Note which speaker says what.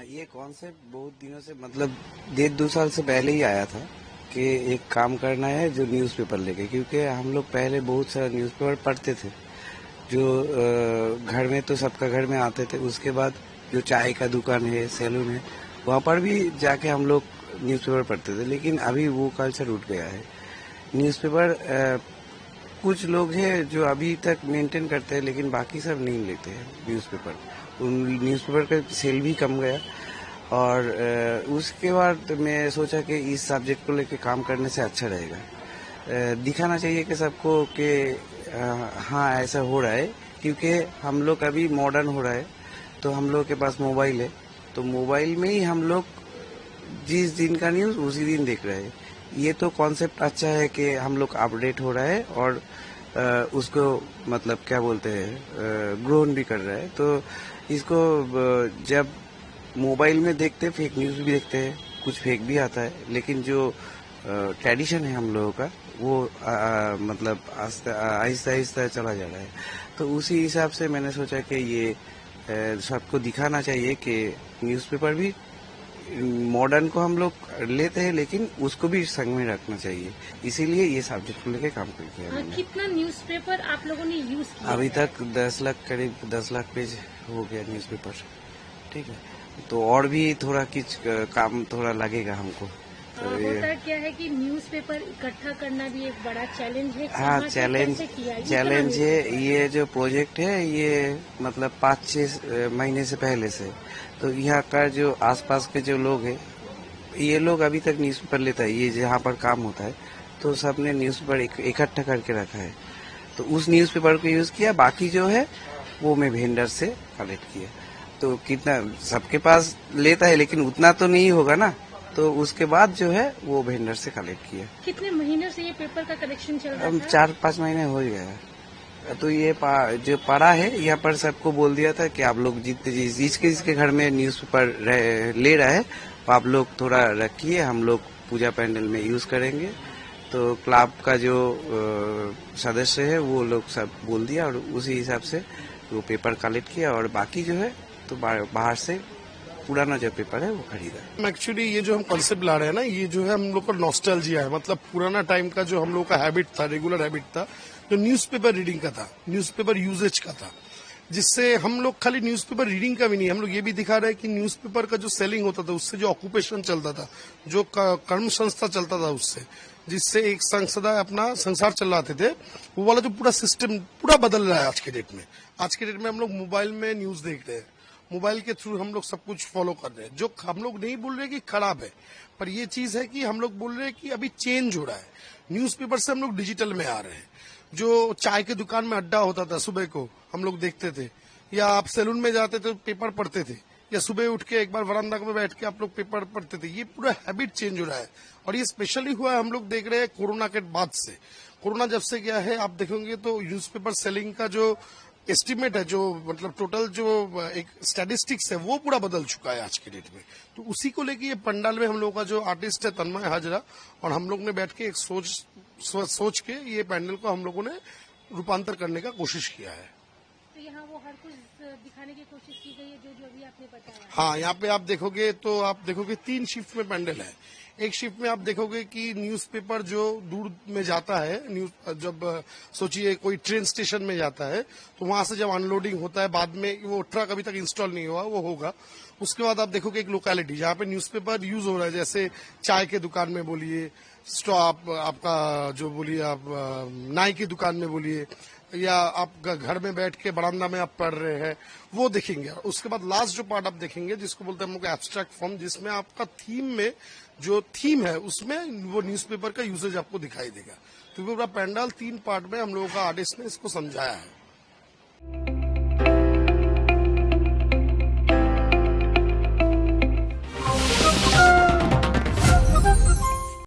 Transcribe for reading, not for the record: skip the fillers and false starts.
Speaker 1: ये कॉन्सेप्ट बहुत दिनों से मतलब 1.5-2 साल से पहले ही आया था कि एक काम करना है जो न्यूज़पेपर लेके, क्योंकि हम लोग पहले बहुत सारा न्यूज़पेपर पढ़ते थे जो घर में तो सबका घर में आते थे। उसके बाद जो चाय का दुकान है, सैलून है, वहाँ पर भी जाके हम लोग न्यूज़पेपर पढ़ते थे। लेकिन अभी वो कल्चर उठ गया है। न्यूज़पेपर कुछ लोग हैं जो अभी तक मेंटेन करते हैं, लेकिन बाकी सब नहीं लेते हैं न्यूज़पेपर। उन न्यूज़पेपर का सेल भी कम गया। और उसके बाद मैं सोचा कि इस सब्जेक्ट को लेके काम करने से अच्छा रहेगा। दिखाना चाहिए कि सबको कि हाँ ऐसा हो रहा है, क्योंकि हम लोग अभी मॉडर्न हो रहा है। तो हम लोग के पास मोबाइल है, तो मोबाइल में ही हम लोग जिस दिन का न्यूज़ उसी दिन देख रहे हैं। ये तो कॉन्सेप्ट अच्छा है कि हम लोग अपडेट हो रहा है और उसको मतलब क्या बोलते हैं ग्रोन भी कर रहा है। तो इसको जब मोबाइल में देखते फेक न्यूज़ भी देखते हैं, कुछ फेक भी आता है, लेकिन जो ट्रेडिशन है हम लोगों का वो मतलब आहिस्ता आहिस्ता चला जा रहा है। तो उसी हिसाब से मैंने सोचा कि ये सबको दिखाना चाहिए कि न्यूज़पेपर भी मॉडर्न को हम लोग लेते हैं, लेकिन उसको भी संग में रखना चाहिए। इसीलिए ये सब्जेक्ट को लेके काम करते हैं मैंने।
Speaker 2: कितना न्यूज़पेपर आप लोगों ने यूज किया?
Speaker 1: अभी तक 10 लाख, करीब 10 लाख पेज हो गया न्यूज़पेपर। ठीक है, तो और भी थोड़ा कुछ काम थोड़ा लगेगा हमको। तो
Speaker 2: होता क्या है कि न्यूज़पेपर इकट्ठा करना भी एक बड़ा चैलेंज है।
Speaker 1: हाँ, चैलेंज है। ये जो प्रोजेक्ट है ये मतलब 5-6 महीने से पहले से। तो यहाँ का जो आसपास के जो लोग हैं, ये लोग अभी तक न्यूज़पेपर लेता है, ये जहाँ पर काम होता है, तो सबने न्यूज़पेपर इकट्ठा करके रखा है। तो उस न्यूज़पेपर को यूज़ किया, बाकी जो है वो मैं वेंडर से कलेक्ट किया। तो कितना सबके पास लेता है, लेकिन उतना तो नहीं होगा ना, तो उसके बाद जो है वो वेंडर से कलेक्ट किया।
Speaker 2: कितने महीने से ये पेपर का कलेक्शन चल रहा था?
Speaker 1: 4-5 महीने हो गया है। तो ये जो पड़ा है यहाँ पर सबको बोल दिया था कि आप लोग जितने जिसके घर में न्यूज़पेपर ले रहा है तो आप लोग थोड़ा रखिए, हम लोग पूजा पैंडल में यूज करेंगे। तो क्लब का जो सदस्य है वो लोग सब बोल दिया और उसी हिसाब से वो पेपर कलेक्ट किया, और बाकी जो है तो बाहर से पुराना जो पेपर है वो खरीदा।
Speaker 3: एक्चुअली ये जो हम कॉन्सेप्ट ला रहे हैं ना, ये जो है हम लोग का नॉस्टैल्जिया है। मतलब पुराना टाइम का जो हम लोग का हैबिट था, रेगुलर हैबिट था, जो न्यूज़पेपर रीडिंग का था, न्यूज़पेपर यूजेज का था, जिससे हम लोग खाली न्यूज़पेपर रीडिंग का भी नहीं, हम लोग ये भी दिखा रहे हैं कि न्यूज़पेपर का जो सेलिंग होता था, उससे जो ऑक्यूपेशन चलता था, जो कर्म संस्था चलता था, उससे जिससे एक संसदा अपना संसार चलाते थे, वो वाला जो पूरा सिस्टम पूरा बदल रहा है आज के डेट में। आज के डेट में हम लोग मोबाइल में न्यूज देख रहे हैं, मोबाइल के थ्रू हम लोग सब कुछ फॉलो कर रहे हैं। जो हम लोग नहीं बोल रहे कि खराब है, पर ये चीज है कि हम लोग बोल रहे हैं कि अभी चेंज हो रहा है। न्यूज़पेपर से हम लोग डिजिटल में आ रहे हैं। जो चाय के दुकान में अड्डा होता था, सुबह को हम लोग देखते थे, या आप सैलून में जाते थे पेपर पढ़ते थे, या सुबह उठ के एक बार वरांडा में बैठ के आप लोग पेपर पढ़ते थे। ये पूरा हैबिट चेंज हो रहा है, और ये स्पेशली हुआ है हम लोग देख रहे हैं कोरोना के बाद से। कोरोना जब से गया है, आप देखेंगे तो न्यूज़पेपर सेलिंग का जो एस्टिमेट है, जो मतलब टोटल जो एक स्टैटिस्टिक्स है, वो पूरा बदल चुका है आज के डेट में। तो उसी को लेके ये पंडाल में हम लोगों का जो आर्टिस्ट है तन्मय हाजरा, और हम लोग ने बैठ के एक सोच के ये पैंडल को हम लोगों ने रूपांतर करने का कोशिश किया है।
Speaker 2: तो यहाँ वो हर कुछ दिखाने की कोशिश की गई है जो अभी आपने बताया।
Speaker 3: हाँ, यहाँ पे आप देखोगे तो आप देखोगे 3 शिफ्ट में पैंडल है। एक शिफ्ट में आप देखोगे कि न्यूज़पेपर जो दूर में जाता है, जब सोचिए कोई ट्रेन स्टेशन में जाता है, तो वहां से जब अनलोडिंग होता है, बाद में वो ट्रक अभी तक इंस्टॉल नहीं हुआ, वो होगा। उसके बाद आप देखोगे एक लोकेलिटी जहाँ पे न्यूज़पेपर यूज हो रहा है, जैसे चाय के दुकान में बोलिए, आपका जो बोलिए आप नाई की दुकान में बोलिए, या आप घर में बैठ के बरामदा में आप पढ़ रहे हैं, वो देखेंगे। उसके बाद लास्ट जो पार्ट आप देखेंगे, जिसको बोलते हैं हम लोग एब्स्ट्रैक्ट फॉर्म, जिसमें आपका थीम में जो थीम है उसमें वो न्यूज़पेपर का यूसेज आपको दिखाई देगा। तो पूरा पैंडल 3 पार्ट में हम लोगों का आर्टिस्ट ने इसको समझाया है।